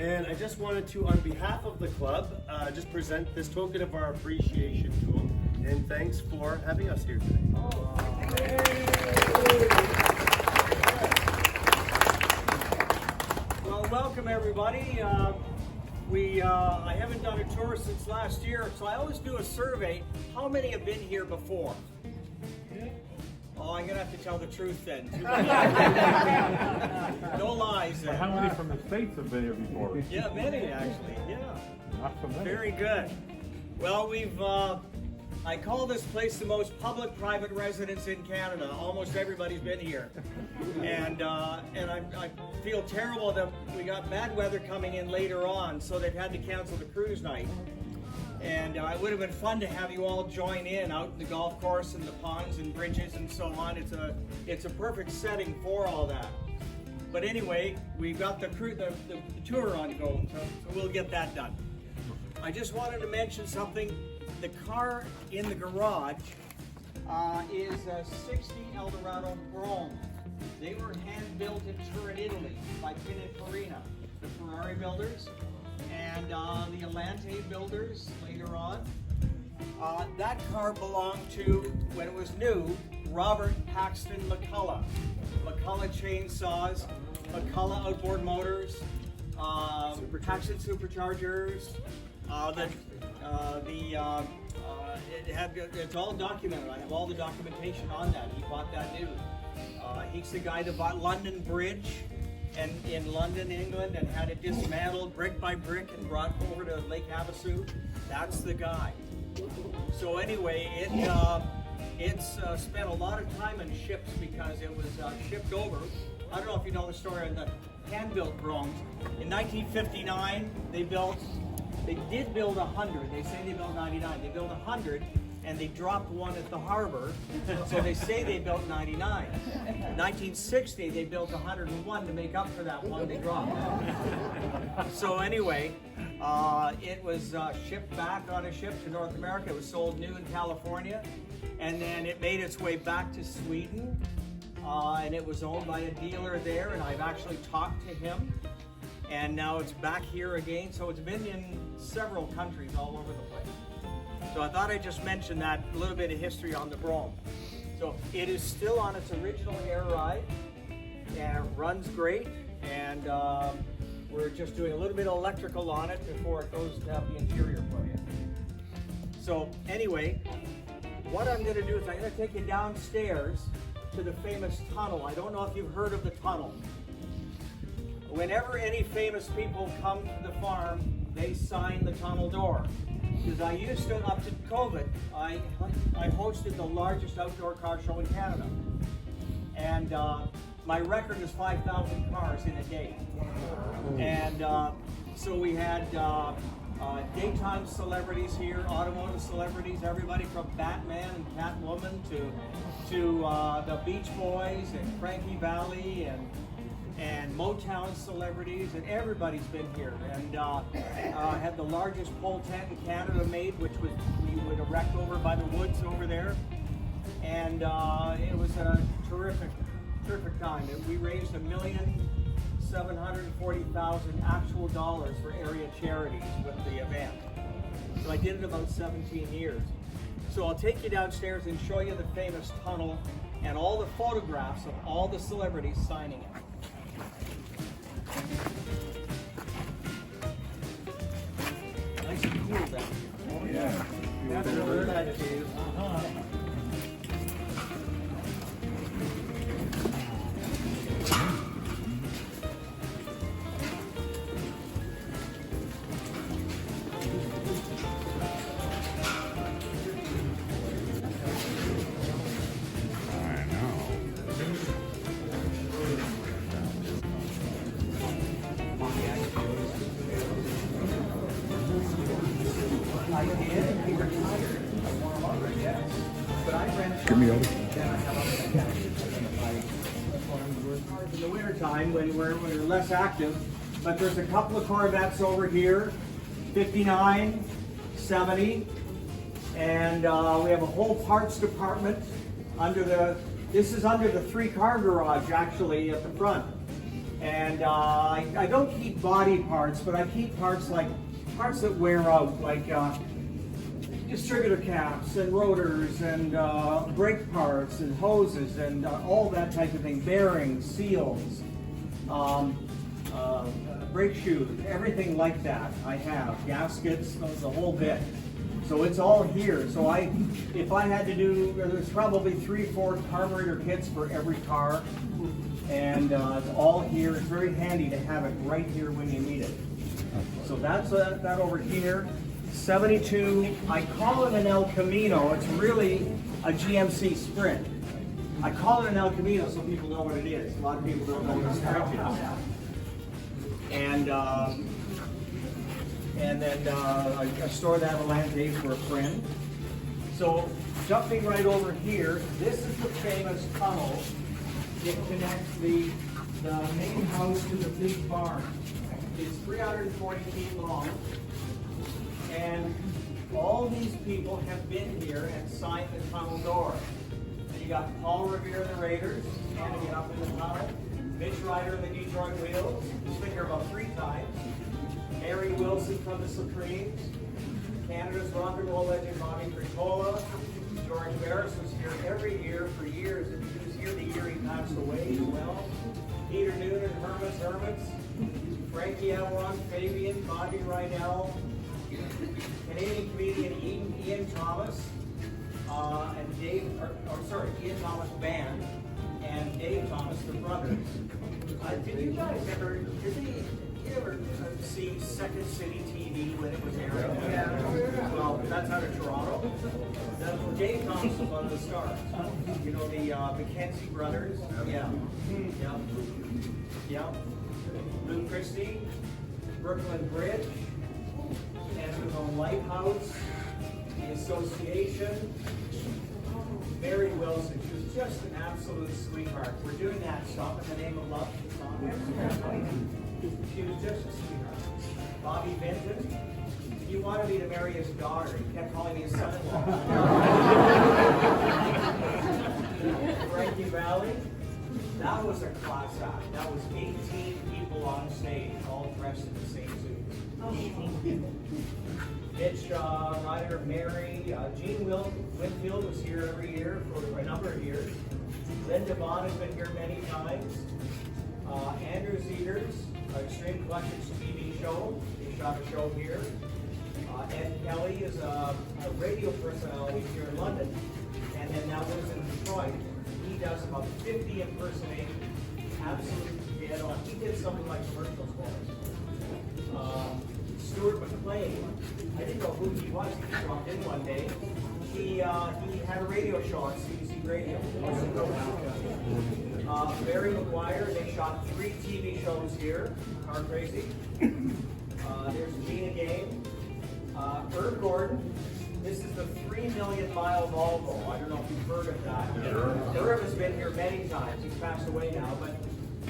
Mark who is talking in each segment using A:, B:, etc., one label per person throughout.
A: And I just wanted to, on behalf of the club, just present this token of our appreciation to them. And thanks for having us here today.
B: Well, welcome everybody. I haven't done a tour since last year, so I always do a survey. How many have been here before? Oh, I'm gonna have to tell the truth then. No lies then.
C: How many from the States have been here before?
B: Yeah, many actually, yeah.
C: Not so many.
B: Very good. Well, I call this place the most public-private residence in Canada. Almost everybody's been here. And I feel terrible that we got bad weather coming in later on, so they've had to cancel the cruise night. And it would have been fun to have you all join in out in the golf course and the ponds and bridges and so on. It's a perfect setting for all that. But anyway, we've got the tour on go, so we'll get that done. I just wanted to mention something. The car in the garage is a 60 Eldorado Brougham. They were hand-built in Turin, Italy by Pininfarina, the Ferrari builders, and the Alante builders later on. That car belonged to, when it was new, Robert Paxton McCulloch. McCulloch chainsaws, McCulloch outboard motors, Paxton superchargers, it's all documented. I have all the documentation on that. He bought that new. He's the guy that bought London Bridge and in London, England, and had it dismantled brick by brick and brought over to Lake Havasu. That's the guy. So anyway, it's spent a lot of time in ships because it was shipped over. I don't know if you know the story on the hand-built Broughams. In 1959, they did build 100. They say they built 99. They built 100, and they dropped one at the harbor. So they say they built 99. In 1960, they built 101 to make up for that one they dropped. So anyway, it was shipped back on a ship to North America. It was sold new in California, and then it made its way back to Sweden, and it was owned by a dealer there, and I've actually talked to him. And now it's back here again, so it's been in several countries all over the place. So I thought I'd just mention that little bit of history on the Brougham. So it is still on its original air ride, and it runs great, and we're just doing a little bit of electrical on it before it goes to have the interior put in. So anyway, what I'm gonna do is I'm gonna take you downstairs to the famous tunnel. I don't know if you've heard of the tunnel. Whenever any famous people come to the farm, they sign the tunnel door. Because I used to, up to COVID, I hosted the largest outdoor car show in Canada. And my record is 5,000 cars in a day. And so we had daytime celebrities here, automotive celebrities, everybody from Batman and Catwoman to the Beach Boys and Frankie Valli and Motown celebrities, and everybody's been here. And had the largest pole tent in Canada made, which we would erect over by the woods over there. And it was a terrific time. We raised $1,740,000 actual dollars for area charities with the event. So I did it about 17 years. So I'll take you downstairs and show you the famous tunnel and all the photographs of all the celebrities signing it. Nice and cool down here.
C: Oh yeah.
B: That's another night, Dave.
C: Give me over.
B: In the wintertime when we're less active, but there's a couple of Corvettes over here, 59, 70, and we have a whole parts department under this is under the 3-car garage actually at the front. And I don't keep body parts, but I keep parts that wear out, like distributor caps and rotors and brake parts and hoses and all that type of thing, bearings, seals, brake shoes, everything like that I have, gaskets, the whole bit. So it's all here. So if I had to do, there's probably 3-4 carburetor kits for every car. And it's all here. It's very handy to have it right here when you need it. So that's that over here. 72, I call it an El Camino. It's really a GMC Sprint. I call it an El Camino so people know what it is. A lot of people don't know what a Sprint is. And then I store that Volante for a friend. So jumping right over here, this is the famous tunnel. It connects the main house to the big barn. It's 340 feet long. And all these people have been here and signed the tunnel door. And you got Paul Revere of the Raiders standing up in the tunnel. Mitch Ryder of the Detroit Wheels. He's been here about 3 times. Harry Wilson from the Supremes. Canada's rock and roll legend Bobby Fricola. George Barris was here every year for years, and he was here the year he passed away as well. Peter Noonan, Hermits. Frankie Avalon, Fabian, Bobby Rydell. Canadian comedian Ian Thomas, and Ian Thomas Band, and Dave Thomas, the brothers. Did you guys ever see Second City TV when it was airing? Yeah. Well, that's out of Toronto. Dave Thomas was one of the stars. You know, the McKenzie brothers? Yeah. Yeah. Lou Christie, Brooklyn Bridge, Andrew Lighthouse, the Association, Mary Wilson. She was just an absolute sweetheart. We're doing that Stop in the Name of Love song. She was just a sweetheart. Bobby Benton, he wanted me to marry his daughter. He kept calling me his son-in-law. Frankie Valley, that was a class act. That was 18 people on stage, all dressed in the same suit. Mitch Ryder, Mary, Gene Winfield was here every year for a number of years. Linda Vaughn has been here many times. Andrew Zeters, Extreme Collections TV show. He shot a show here. Ed Kelly is a radio personality here in London, and then now lives in Detroit. He does about 50 impersonations. Absolutely dead on. He did something like commercials for us. Stuart McLean, I didn't know who he was. He dropped in one day. He had a radio show on CBC Radio. Barry McGuire, they shot 3 TV shows here. Car Crazy. There's Gina Game. Herb Gordon. This is the 3 million mile Volvo. I don't know if you've heard of that. Herb has been here many times. He's passed away now, but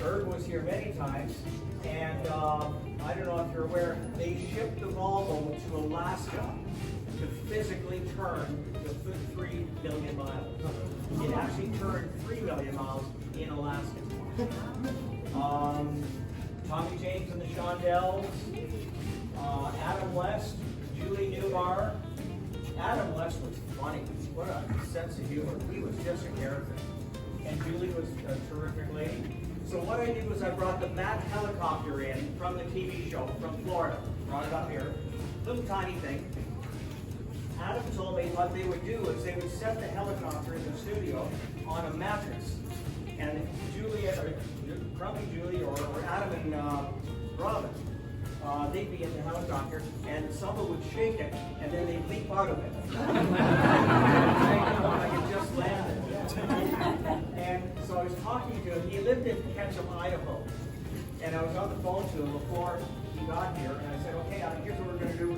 B: Herb was here many times. And I don't know if you're aware, they shipped the Volvo to Alaska to physically turn the 3 million miles. It actually turned 3 million miles in Alaska. Tommy James and the Shondells, Adam West, Julie Newbar. Adam West was funny. What a sense of humor. He was just a character. And Julie was a terrific lady. So what I did was I brought the Matt helicopter in from the TV show from Florida. Brought it up here. Little tiny thing. Adam told me what they would do is they would set the helicopter in the studio on a mattress. And Julie, or probably Julie or Adam and Robin, they'd be in the helicopter and someone would shake it and then they'd leap out of it. Like it just landed. And so I was talking to him. He lived in Ketchum, Idaho. And I was on the phone to him before he got here. And I said, okay, here's what we're going to do.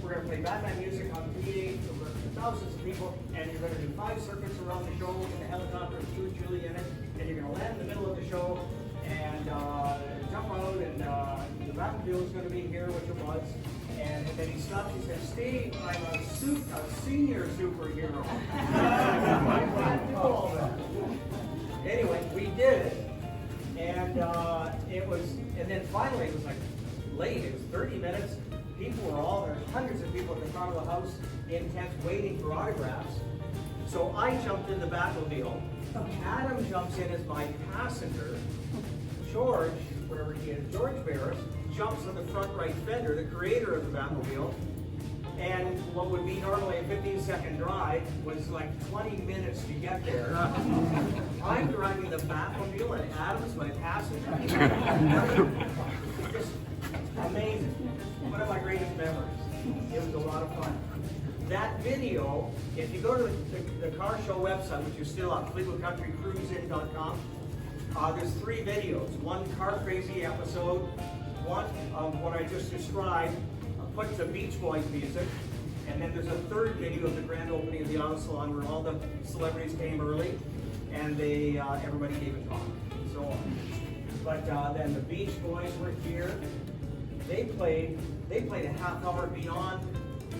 B: We're going to play Batman music on TV for thousands of people. And you're going to do 5 circuits around the show in the helicopter with you and Julie in it. And you're going to land in the middle of the show and jump out. And the Batmobile is going to be here, which it was. And then he stopped. He said, Steve, I'm a senior superhero. Anyway, we did it. And and then finally it was like late, it was 30 minutes. People were there's hundreds of people at the front of the house in tents waiting for autographs. So I jumped in the Batmobile. Adam jumps in as my passenger. George, wherever he is, George Barris, jumps on the front right fender, the creator of the Batmobile. And what would be normally a 15-second drive was like 20 minutes to get there. I'm driving the Batmobile and Adam's my passenger. Just amazing. One of my greatest memories. It was a lot of fun. That video, if you go to the car show website, which is still on FleetwoodCountryCruiseIn.com, there's 3 videos. One car crazy episode, one of what I just described, puts the Beach Boys music, and then there's a 3rd video of the grand opening of the Auto Salon where all the celebrities came early and they everybody gave a talk and so on. But then the Beach Boys were here. They played a half hour beyond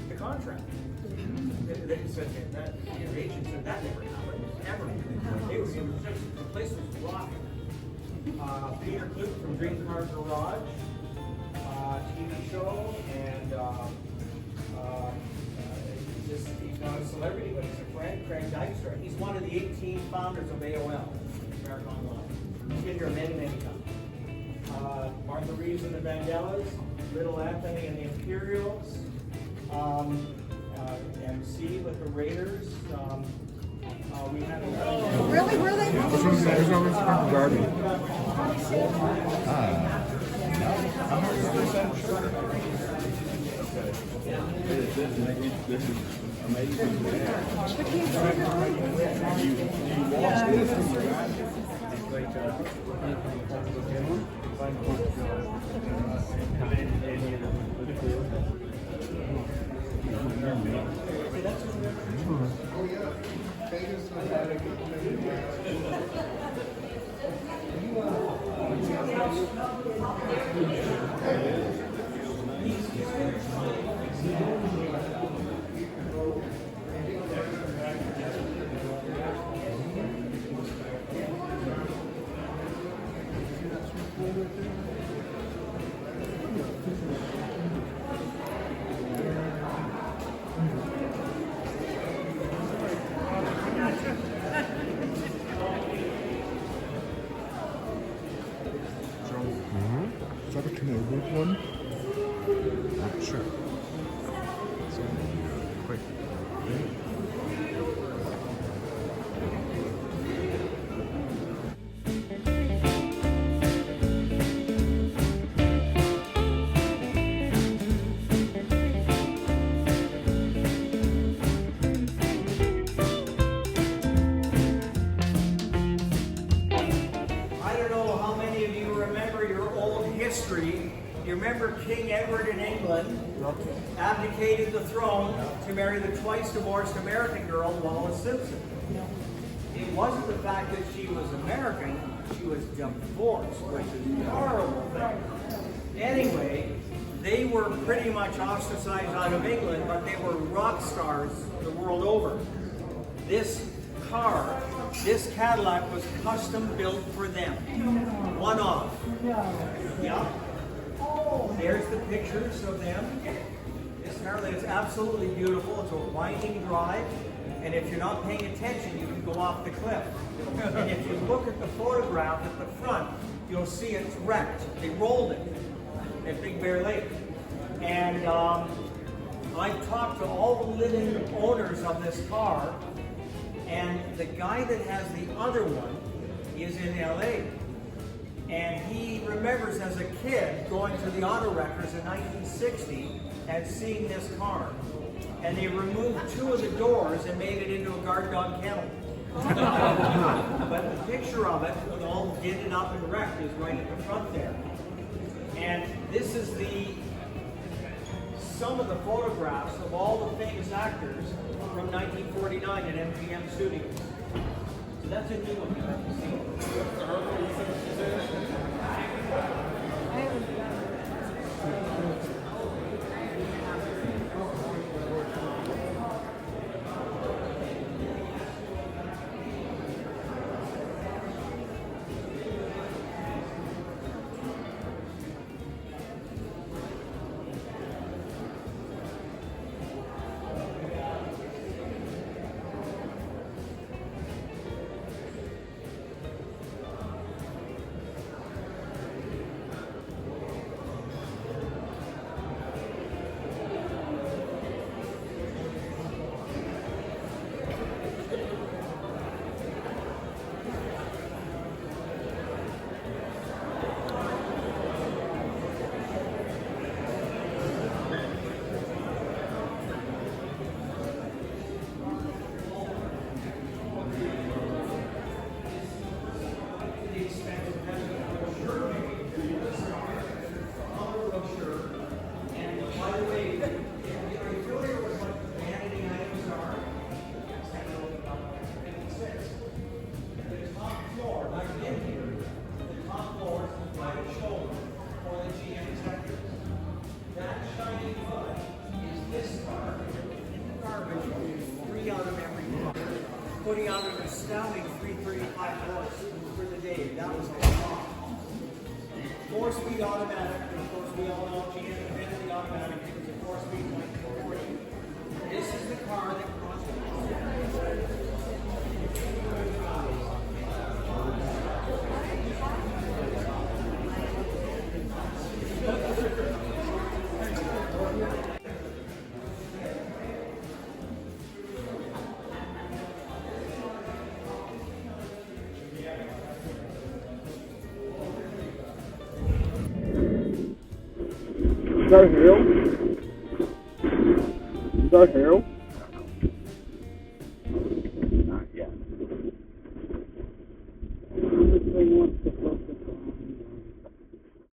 B: the contract. They said that the agent said that never happened. Ever. The place was rocking. Peter Clute from Dream Car Garage, TV show, and he's not a celebrity, but he's a friend, Craig Dykstra. He's one of the 18 founders of AOL, American Online. He's been here many, many times. Martha Reeves and the Vandellas, Little Anthony and the Imperials, MC with the Raiders. We had
D: Really? Were they?
C: There's always Darby. This is amazing. You watch this and is that a Canadian one? Not sure. So, quick.
B: You remember King Edward in England abdicated the throne to marry the twice divorced American girl, Wallis Simpson. It wasn't the fact that she was American, she was divorced, which is a horrible thing. Anyway, they were pretty much ostracized out of England, but they were rock stars the world over. This car, this Cadillac was custom built for them. One off. Yeah. There's the pictures of them. This Harley is absolutely beautiful. It's a winding drive. And if you're not paying attention, you can go off the cliff. And if you look at the photograph at the front, you'll see it's wrecked. They rolled it at Big Bear Lake. And I've talked to all the living owners of this car. And the guy that has the other one is in LA. And he remembers as a kid going to the auto wreckers in 1960 and seeing this car. And they removed 2 of the doors and made it into a guard dog kennel. But the picture of it, with all ditted up and wrecked, is right at the front there. And this is some of the photographs of all the famous actors from 1949 at MGM Studios. So that's a new one you have to see. astounding 335 horse for the day. That was a lot. 4-speed automatic, and of course we all know GM invented the automatic. It was a 4-speed 1940. This is the car that cost
D: Is that Harold? Is that Harold? Not yet. This thing wants to